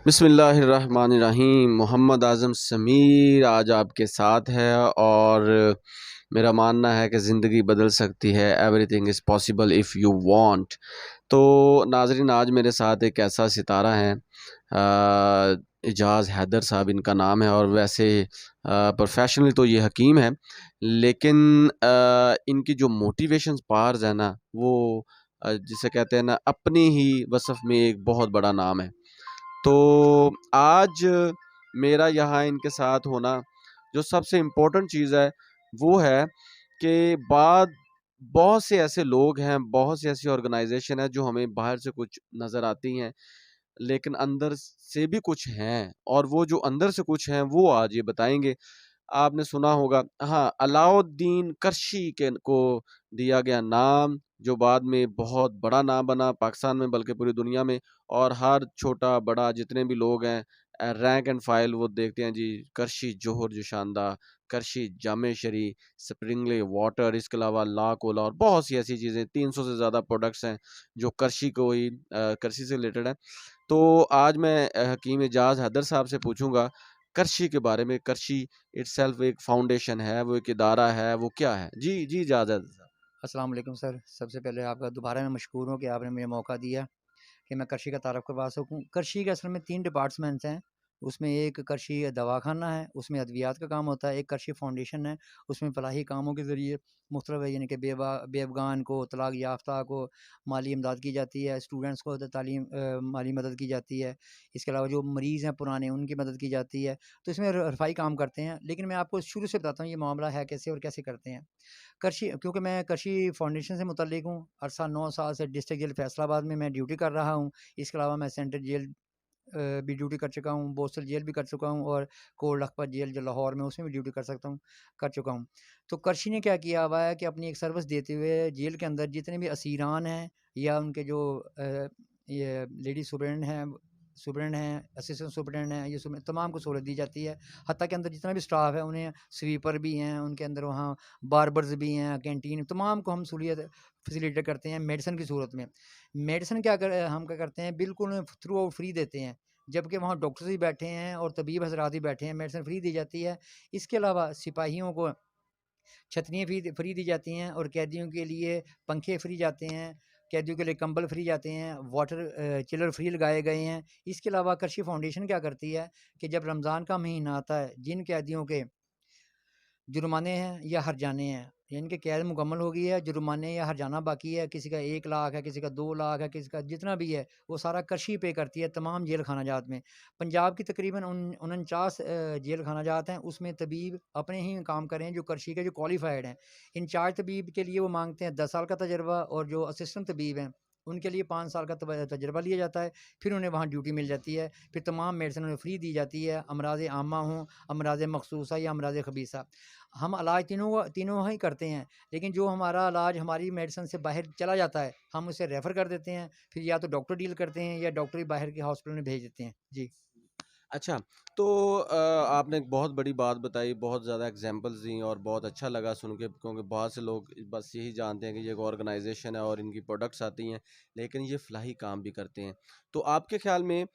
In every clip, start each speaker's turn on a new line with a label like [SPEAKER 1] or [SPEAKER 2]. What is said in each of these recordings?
[SPEAKER 1] बिस्मिल्लाहिर्रहमानिर्रहीम। मोहम्मद आज़म समीर आज आपके साथ है और मेरा मानना है कि ज़िंदगी बदल सकती है। Everything is possible if you want. तो नाज़रीन, आज मेरे साथ एक ऐसा सितारा है, एजाज़ हैदर साहब इनका नाम है। और वैसे प्रोफेशनली तो ये हकीम है, लेकिन इनकी जो मोटिवेशन पावर्स है ना, वो जिसे कहते हैं ना, अपनी ही वसफ़ में एक बहुत बड़ा नाम है। तो आज मेरा यहाँ इनके साथ होना, जो सबसे इम्पोर्टेंट चीज़ है, वो है कि बहुत से ऐसे लोग हैं, बहुत सी ऐसी ऑर्गेनाइज़ेशन है जो हमें बाहर से कुछ नज़र आती हैं, लेकिन अंदर से भी कुछ हैं, और वो जो अंदर से कुछ हैं, वो आज ये बताएँगे। आपने सुना होगा, हाँ, अलाउद्दीन करशी के को दिया गया नाम, जो बाद में बहुत बड़ा नाम बना पाकिस्तान में, बल्कि पूरी दुनिया में। और हर छोटा-बड़ा जितने भी लोग हैं, रैंक एंड फाइल वो देखते हैं जी, करशी जोहर जोशानदा, करशी जामेशरी, स्प्रिंगले वाटर, इसके अलावा ला कोला और बहुत सी ऐसी चीज़ें, 300 से ज़्यादा प्रोडक्ट्स हैं जो करशी को ही करशी से रिलेटेड हैं। तो आज मैं हकीम एजाज़ हैदर साहब से पूछूँगा करशी के बारे में। करशी इटसेल्फ एक फाउंडेशन है, वो एक इदारा है, वो क्या है? जी, जी इजाज़ हैदर साहब।
[SPEAKER 2] अस्सलाम वालेकुम सर। सबसे पहले आपका दोबारा मैं मशकूर हूँ कि आपने मुझे मौका दिया कि मैं कृषि का तारुफ़ करवा सकूँ। कृषि के असल में 3 डिपार्टमेंट्स हैं। उसमें एक कृषि दवाख़ाना है, उसमें अद्वियात का काम होता है। एक कृषि फ़ाउंडेशन है, उसमें फलाही कामों के ज़रिए मुख्तलिफ़ यानी कि बेअफ़गान को, तलाक़ याफ़्ता को माली इमदाद की जाती है। स्टूडेंट्स को माली मदद की जाती है। इसके अलावा जो मरीज़ हैं पुराने, उनकी मदद की जाती है। तो इसमें रफ़ाई काम करते हैं। लेकिन मैं आपको शुरू से बताता हूँ ये मामला है कैसे और कैसे करते हैं। कृषि क्योंकि मैं कृषि फाउंडेशन से मुतल्लिक हूँ। अरसा 9 साल से डिस्ट्रिक्ट जेल फैसलाबाद में मैं ड्यूटी कर रहा हूँ। इसके अलावा मैं सेंट्रल जेल भी ड्यूटी कर चुका हूँ, बोस्टल जेल भी कर चुका हूँ और कोट लखपत जेल जो लाहौर में, उसमें भी ड्यूटी कर चुका हूँ। तो कृषि ने क्या किया हुआ है कि अपनी एक सर्विस देते हुए जेल के अंदर जितने भी असीरान हैं या उनके जो ये लेडी सुपरिटेंडेंट हैं, असिस्टेंट सुपरिटेंडेंट हैं, ये तमाम को सहूलत दी जाती है। हत्ता के अंदर जितना भी स्टाफ है, उन्हें स्वीपर भी हैं, उनके अंदर वहाँ बार्बर्स भी हैं, कैंटीन, तमाम को हम सहूलियत फैसिलिटेट करते हैं मेडिसिन की सूरत में। मेडिसिन हम क्या करते हैं, बिल्कुल थ्रू आउट फ्री देते हैं। जबकि वहाँ डॉक्टर्स भी बैठे हैं और तबीब हज़रात भी बैठे हैं, मेडिसिन फ्री दी जाती है। इसके अलावा सिपाहियों को छतरियाँ फ्री दी जाती हैं और कैदियों के लिए पंखे फ्री जाते हैं, कैदियों के लिए कंबल फ्री जाते हैं, वाटर चिलर फ्री लगाए गए हैं। इसके अलावा कृषि फाउंडेशन क्या करती है कि जब रमज़ान का महीना आता है, जिन कैदियों के जुर्माने हैं या हर्जाने हैं, यानी कि कैद मुकम्मल हो गई है, जुर्माने या हर्जाना बाकी है, किसी का 1 लाख है, किसी का 2 लाख है, किसी का जितना भी है, वो सारा कृषि पे करती है तमाम जेल खानाजात में। पंजाब की तकरीबन 49 जेल खानाजात हैं, उसमें तबीब अपने ही काम कर रहे हैं जो कृषि के जो क्वालिफ़ाइड हैं। इंचार्ज तबीब के लिए वो माँगते हैं 10 साल का तजुर्बा और जो असिस्टेंट तबीब हैं, उनके लिए 5 साल का तजुर्बा लिया जाता है, फिर उन्हें वहाँ ड्यूटी मिल जाती है, फिर तमाम मेडिसिन उन्हें फ्री दी जाती है, अमराज़ आमा हों, अमराज़ मखसूसा या अमराज़ ख़बीसा। हम इलाज तीनों ही करते हैं, लेकिन जो हमारा इलाज हमारी मेडिसिन से बाहर चला जाता है, हम उसे रेफ़र कर देते हैं, फिर या तो डॉक्टर डील करते हैं या डॉक्टर ही बाहर के हॉस्पिटल में भेज देते हैं। जी।
[SPEAKER 1] अच्छा, तो आपने एक बहुत बड़ी बात बताई, बहुत ज़्यादा एग्ज़ाम्पल्स दी और बहुत अच्छा लगा सुन के, क्योंकि बहुत से लोग बस यही जानते हैं कि ये एक ऑर्गेनाइज़ेशन है और इनकी प्रोडक्ट्स आती हैं, लेकिन ये फलाही काम भी करते हैं। तो आपके ख़्याल में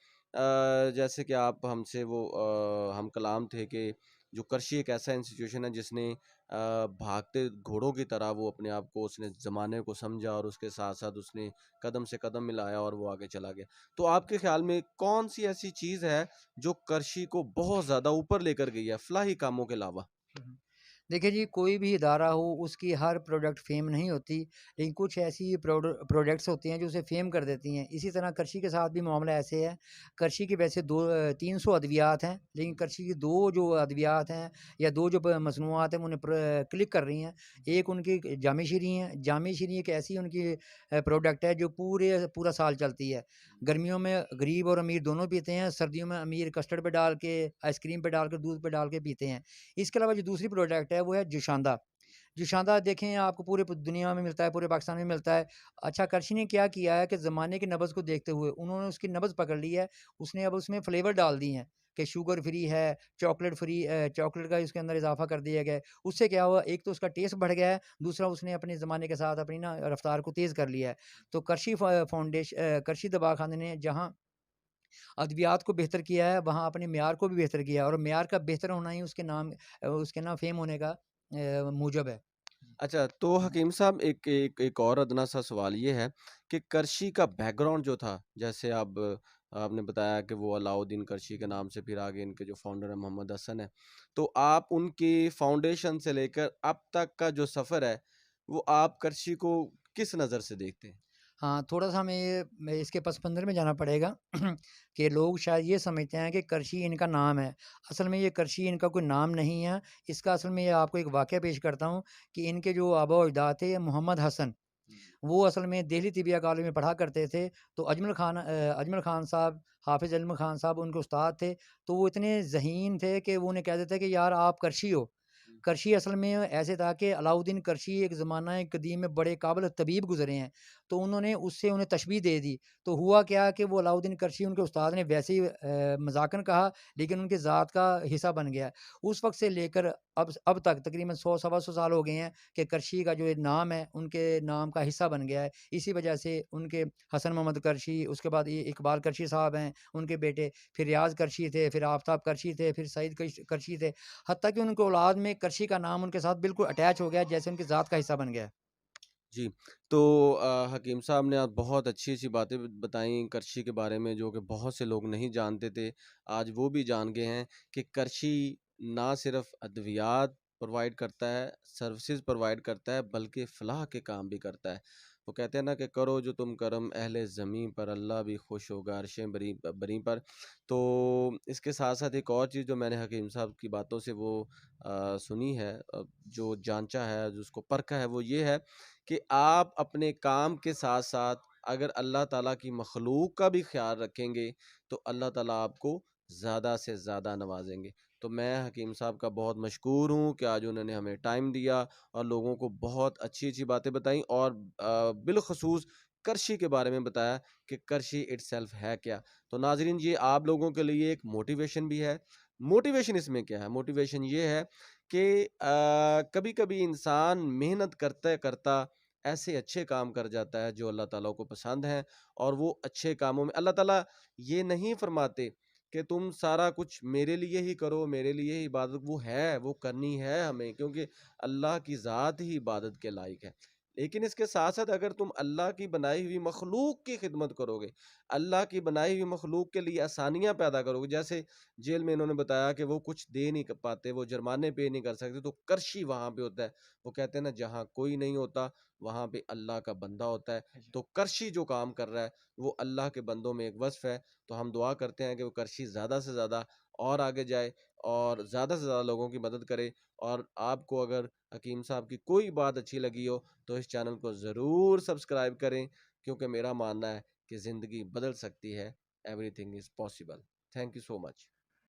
[SPEAKER 1] जैसे कि आप हमसे वो हम कलाम थे कि जो कृषि एक ऐसा इंस्टीट्यूशन है जिसने भागते घोड़ों की तरह वो अपने आप को, उसने ज़माने को समझा और उसके साथ-साथ उसने कदम से कदम मिलाया और वो आगे चला गया। तो आपके ख़्याल में कौन-सी ऐसी चीज़ है जो कृषि को बहुत ज़्यादा ऊपर लेकर गई है, फलाही कामों के अलावा?
[SPEAKER 2] हुँ। देखिए जी, कोई भी इदारा हो उसकी हर प्रोडक्ट फ़ेम नहीं होती, लेकिन कुछ ऐसी प्रोडक्ट्स होती हैं जो उसे फ़ेम कर देती हैं। इसी तरह कृषि के साथ भी मामला ऐसे है। कृषि की वैसे 300 अद्वियात हैं, लेकिन कृषि की 2 जो अद्वियात हैं या 2 जो प मसनूआत हैं उन्हें क्लिक कर रही हैं। एक उनकी जामी शीरी है। जामी शीरी एक ऐसी उनकी प्रोडक्ट है जो पूरा साल चलती है। गर्मियों में गरीब और अमीर दोनों पीते हैं, सर्दियों में अमीर कस्टर्ड पे डाल के, आइसक्रीम पे डाल के, दूध पे डाल के पीते हैं। इसके अलावा जो दूसरी प्रोडक्ट है वो है जोशांदा। जोशांदा देखें आपको पूरे दुनिया में मिलता है, पूरे पाकिस्तान में मिलता है। अच्छा कृषि ने क्या किया है कि ज़माने की नब्ज़ को देखते हुए उन्होंने उसकी नब्ज़ पकड़ ली है। उसने अब उसमें फ्लेवर डाल दिए हैं कि शुगर फ्री है, चॉकलेट का इसके अंदर इज़ाफ़ा कर दिया गया है। उससे क्या हुआ, एक तो उसका टेस्ट बढ़ गया है, दूसरा उसने अपने ज़माने के साथ अपनी ना रफ़्तार को तेज़ कर लिया है। तो कृषि दवाख़ाने ने जहाँ अद्वियात को बेहतर किया है, वहाँ अपने मेयार को भी बेहतर किया है और मेयार का बेहतर होना ही उसके ना फ़ेम होने का मूजब है।
[SPEAKER 1] अच्छा, तो हकीम साहब एक एक एक और अदना सा सवाल ये है कि करशी का बैकग्राउंड जो था, जैसे अब आपने बताया कि वो अलाउद्दीन करशी के नाम से फिर आगे इनके जो फाउंडर हैं मोहम्मद हसन हैं। तो आप उनकी फाउंडेशन से लेकर अब तक का जो सफ़र है, वो आप करशी को किस नज़र से देखते हैं?
[SPEAKER 2] हाँ, थोड़ा-सा हमें मैं इसके पस-मंज़र में जाना पड़ेगा कि लोग शायद ये समझते हैं कि करशी इनका नाम है। असल में ये करशी इनका कोई नाम नहीं है। इसका असल में ये आपको एक वाक़या पेश करता हूँ कि इनके जो आबा-ओ-अजदाद थे मोहम्मद हसन, वो असल में दिल्ली तिबिया कॉलेज में पढ़ा करते थे। तो अजमल खान साहब, हाफ़िज़ अजमल खान साहब उनके उस्ताद थे। तो वो इतने ज़हीन थे कि वो उन्हें कहते थे कि यार आप करशी हो। करशी असल में ऐसे था कि अलाउद्दीन करशी एक ज़माना कदीम में बड़े काबिल तबीब गुज़रे हैं। तो उन्होंने उससे उन्हें तशबीह दे दी। तो हुआ क्या कि वो अलाउद्दीन करशी उनके उस्ताद ने वैसे ही मज़ाकन कहा, लेकिन उनकी ज़ात का हिस्सा बन गया है। उस वक़्त से लेकर अब तक तकरीबन 100 सवा सौ साल हो गए हैं कि करशी का जो ये नाम है, उनके नाम का हिस्सा बन गया है। इसी वजह से उनके हसन मोहम्मद करशी, उसके बाद ये इकबाल करशी साहब हैं, उनके बेटे, फिर रियाज़ करशी थे, फिर आफ़ताब करशी थे, फिर सईद करशी थे। हत्ता कि उनकी औलाद में करशी का नाम उनके साथ बिल्कुल अटैच हो गया, जैसे उनकी ज़ात का हिस्सा बन गया है।
[SPEAKER 1] जी, तो हकीम साहब ने आज बहुत अच्छी-अच्छी बातें बताई करशी के बारे में जो कि बहुत से लोग नहीं जानते थे। आज वो भी जान गए हैं कि करशी ना सिर्फ़ अद्वियात प्रोवाइड करता है, सर्विसेज़ प्रोवाइड करता है बल्कि फ़लाह के काम भी करता है। वो कहते हैं ना कि करो जो तुम करम अहले ज़मीं पर अल्लाह भी खुश होगा अर्शें बरी पर। तो इसके साथ-साथ एक और चीज़ जो मैंने हकीम साहब की बातों से वो सुनी है, जो जाँचा है, जो उसको परखा है वो ये है कि आप अपने काम के साथ-साथ अगर अल्लाह ताला की मखलूक का भी ख़्याल रखेंगे, तो अल्लाह ताला आपको ज़्यादा से ज़्यादा नवाज़ेंगे। तो मैं हकीम साहब का बहुत मशकूर हूँ कि आज उन्होंने हमें टाइम दिया और लोगों को बहुत अच्छी-अच्छी बातें बताई और बिलख़ुसूस करशी के बारे में बताया कि करशी इटसेल्फ़ है क्या। तो नाज़रीन ये आप लोगों के लिए एक मोटिवेशन भी है। मोटिवेशन इसमें क्या है? मोटिवेशन ये है कि कभी-कभी इंसान मेहनत करता-करता ऐसे अच्छे काम कर जाता है जो अल्लाह ताला को पसंद हैं और वो अच्छे कामों में अल्लाह ताला ये नहीं फरमाते कि तुम सारा कुछ मेरे लिए ही करो, मेरे लिए ही इबादत वो है, वो करनी है हमें क्योंकि अल्लाह की ज़ात ही इबादत के लायक है। लेकिन इसके साथ-साथ अगर तुम अल्लाह की बनाई हुई मखलूक की खिदमत करोगे, अल्लाह की बनाई हुई मखलूक के लिए आसानियाँ पैदा करोगे, जैसे जेल में इन्होंने बताया कि वो कुछ दे नहीं पाते, वो जुर्माने पे नहीं कर सकते, तो करशी वहाँ पे होता है। वो कहते हैं ना जहाँ कोई नहीं होता, वहाँ पे अल्लाह का बंदा होता है। तो करशी जो काम कर रहा है, वो अल्लाह के बंदों में एक वस्फ़ है। तो हम दुआ करते हैं कि वो करशी ज़्यादा से ज़्यादा और आगे जाए और ज़्यादा से ज़्यादा लोगों की मदद करे और आपको अगर हकीम साहब की कोई बात अच्छी लगी हो, तो इस चैनल को ज़रूर सब्सक्राइब करें क्योंकि मेरा मानना है कि ज़िंदगी बदल सकती है। Everything is possible. Thank you so much.